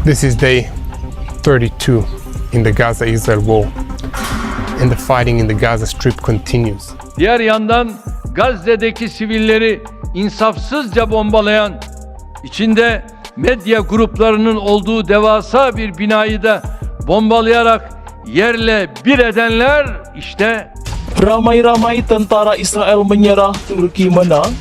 This is day 32 in the Gaza-Israel war, and the fighting in the Gaza Strip continues. Diğer yandan Gazze'deki sivilleri insafsızca bombalayan, içinde medya gruplarının olduğu devasa bir binayı da bombalayarak yerle bir edenler işte Ramai-ramai tentara Israel menyerah, Turki menang.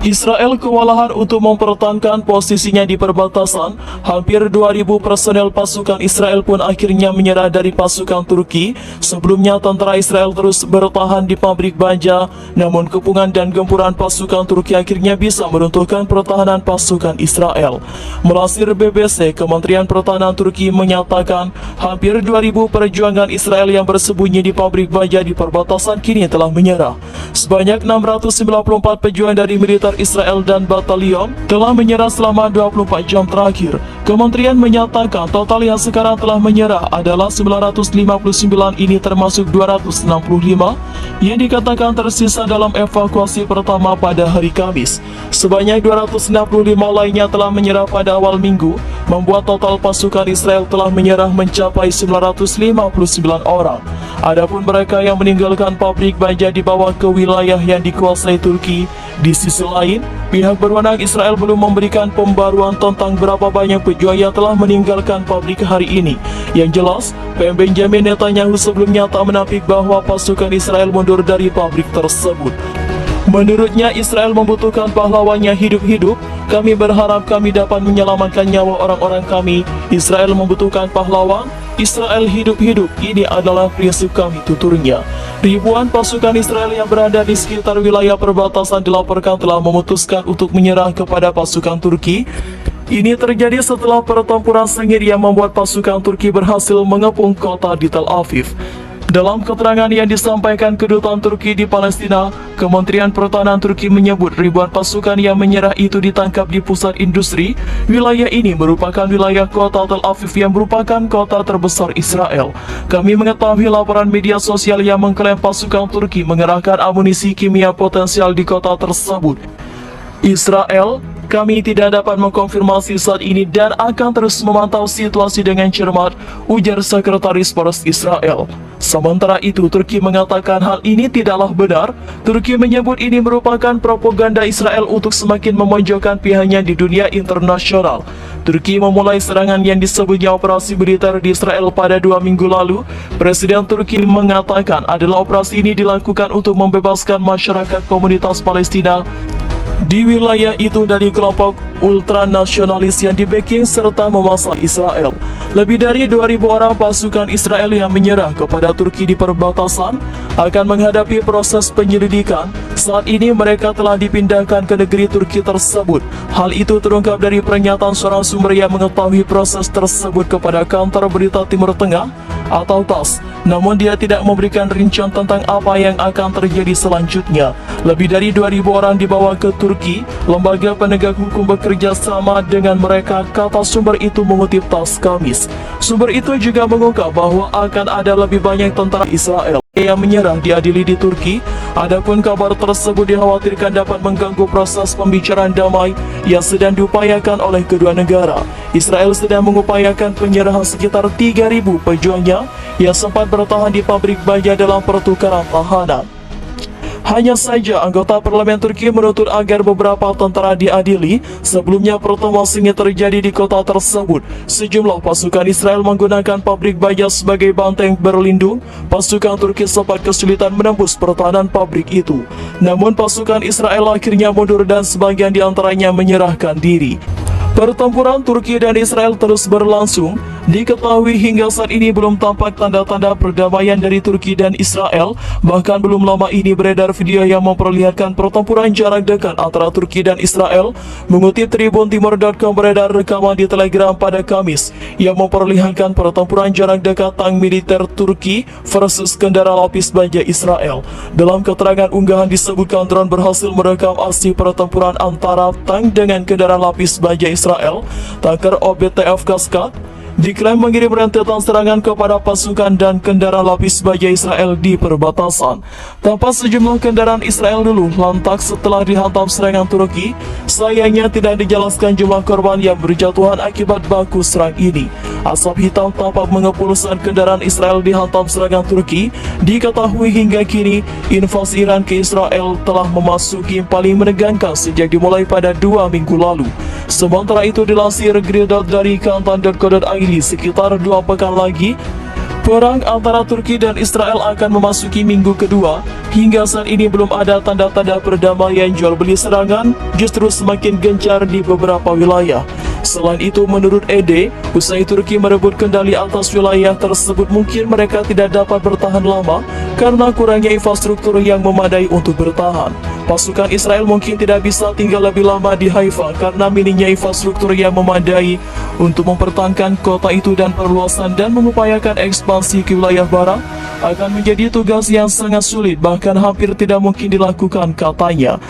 Israel kewalahan untuk mempertahankan posisinya di perbatasan. Hampir 2.000 personel pasukan Israel pun akhirnya menyerah dari pasukan Turki. Sebelumnya tentara Israel terus bertahan di pabrik baja, namun kepungan dan gempuran pasukan Turki akhirnya bisa meruntuhkan pertahanan pasukan Israel. Melansir BBC, Kementerian Pertahanan Turki menyatakan hampir 2.000 perjuangan Israel yang bersembunyi di pabrik baja di perbatasan kini telah menyerah. Sebanyak 694 pejuang dari militer Israel dan batalion telah menyerah selama 24 jam terakhir. Kementerian menyatakan total yang sekarang telah menyerah adalah 959, ini termasuk 265 yang dikatakan tersisa dalam evakuasi pertama pada hari Kamis. Sebanyak 265 lainnya telah menyerah pada awal minggu, membuat total pasukan Israel telah menyerah mencapai 959 orang. Adapun mereka yang meninggalkan pabrik baja dibawa ke wilayah yang dikuasai Turki. Di sisi lain, pihak berwenang Israel belum memberikan pembaruan tentang berapa banyak pejuang yang telah meninggalkan pabrik hari ini. Yang jelas, PM Benjamin Netanyahu sebelumnya tak menampik bahwa pasukan Israel mundur dari pabrik tersebut. Menurutnya, Israel membutuhkan pahlawannya hidup-hidup. Kami berharap kami dapat menyelamatkan nyawa orang-orang kami. Israel membutuhkan pahlawan. Israel hidup-hidup, ini adalah prinsip kami, tuturnya. Ribuan pasukan Israel yang berada di sekitar wilayah perbatasan dilaporkan telah memutuskan untuk menyerah kepada pasukan Turki. Ini terjadi setelah pertempuran sengit yang membuat pasukan Turki berhasil mengepung kota di Tel Aviv. Dalam keterangan yang disampaikan Kedutaan Turki di Palestina, Kementerian Pertahanan Turki menyebut ribuan pasukan yang menyerah itu ditangkap di pusat industri. Wilayah ini merupakan wilayah kota Tel Aviv yang merupakan kota terbesar Israel. Kami mengetahui laporan media sosial yang mengklaim pasukan Turki mengerahkan amunisi kimia potensial di kota tersebut. Israel, kami tidak dapat mengkonfirmasi saat ini dan akan terus memantau situasi dengan cermat, ujar Sekretaris Pers Israel. Sementara itu, Turki mengatakan hal ini tidaklah benar. Turki menyebut ini merupakan propaganda Israel untuk semakin memojokkan pihaknya di dunia internasional. Turki memulai serangan yang disebutnya operasi militer di Israel pada 2 minggu lalu. Presiden Turki mengatakan adalah operasi ini dilakukan untuk membebaskan masyarakat komunitas Palestina di wilayah itu dari kelompok ultranasionalis yang di-backing serta memasang Israel. Lebih dari 2.000 orang pasukan Israel yang menyerah kepada Turki di perbatasan akan menghadapi proses penyelidikan. Saat ini mereka telah dipindahkan ke negeri Turki tersebut. Hal itu terungkap dari pernyataan seorang sumber yang mengetahui proses tersebut kepada kantor berita Timur Tengah atau TASS. Namun dia tidak memberikan rincian tentang apa yang akan terjadi selanjutnya. Lebih dari 2.000 orang dibawa ke Turki. Lembaga penegak hukum bekerja sama dengan mereka, kata sumber itu mengutip TASS Kamis. Sumber itu juga mengungkap bahwa akan ada lebih banyak tentara Israel yang menyerah diadili di Turki. Adapun kabar tersebut dikhawatirkan dapat mengganggu proses pembicaraan damai yang sedang diupayakan oleh kedua negara. Israel sedang mengupayakan penyerahan sekitar 3.000 pejuangnya yang sempat bertahan di pabrik baja dalam pertukaran tahanan. Hanya saja anggota parlemen Turki menuntut agar beberapa tentara diadili. Sebelumnya pertemuan sengit terjadi di kota tersebut. Sejumlah pasukan Israel menggunakan pabrik baja sebagai banteng berlindung. Pasukan Turki sempat kesulitan menembus pertahanan pabrik itu. Namun pasukan Israel akhirnya mundur dan sebagian diantaranya menyerahkan diri. Pertempuran Turki dan Israel terus berlangsung. Diketahui hingga saat ini belum tampak tanda-tanda perdamaian dari Turki dan Israel. Bahkan belum lama ini beredar video yang memperlihatkan pertempuran jarak dekat antara Turki dan Israel. Mengutip tribuntimur.com, beredar rekaman di Telegram pada Kamis yang memperlihatkan pertempuran jarak dekat tank militer Turki versus kendaraan lapis baja Israel. Dalam keterangan unggahan disebutkan drone berhasil merekam aksi pertempuran antara tank dengan kendaraan lapis baja Israel. Tanker OBTF Kaskad diklaim mengirim rentetan serangan kepada pasukan dan kendaraan lapis baja Israel di perbatasan. Tampak sejumlah kendaraan Israel dulu lantak setelah dihantam serangan Turki. Sayangnya tidak dijelaskan jumlah korban yang berjatuhan akibat baku serang ini. Asap hitam tampak mengepul saat kendaraan Israel dihantam serangan Turki. Diketahui hingga kini, invasi Iran ke Israel telah memasuki yang paling menegangkan sejak dimulai pada 2 minggu lalu. Sementara itu dilansir Gridot dari Kantan.co.id, sekitar 2 pekan lagi perang antara Turki dan Israel akan memasuki minggu kedua. Hingga saat ini belum ada tanda-tanda perdamaian. Jual beli serangan justru semakin gencar di beberapa wilayah. Selain itu, menurut Ede, usai Turki merebut kendali atas wilayah tersebut, mungkin mereka tidak dapat bertahan lama karena kurangnya infrastruktur yang memadai untuk bertahan. Pasukan Israel mungkin tidak bisa tinggal lebih lama di Haifa karena minimnya infrastruktur yang memadai untuk mempertahankan kota itu, dan perluasan dan mengupayakan ekspansi ke wilayah barat akan menjadi tugas yang sangat sulit, bahkan hampir tidak mungkin dilakukan, katanya.